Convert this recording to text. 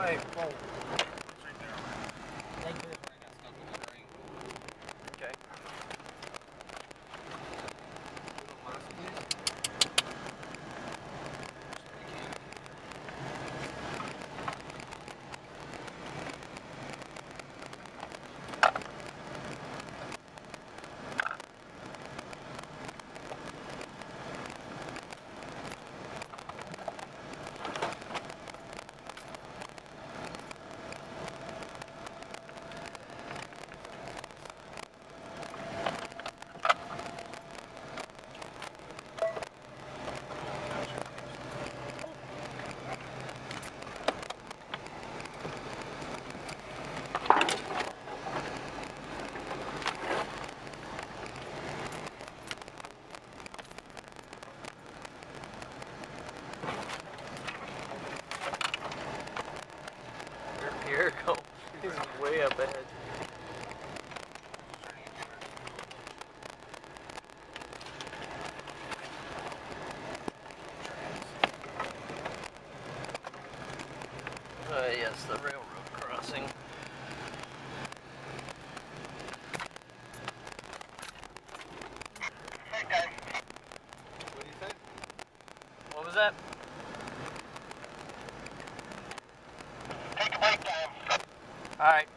Hey, phone. It's right there. Right there is where I got stuck with the ring. Okay. Last please. Here it goes. He's way up ahead. Yes, the railroad crossing. What do you say? What was that? Take a break time. Alright.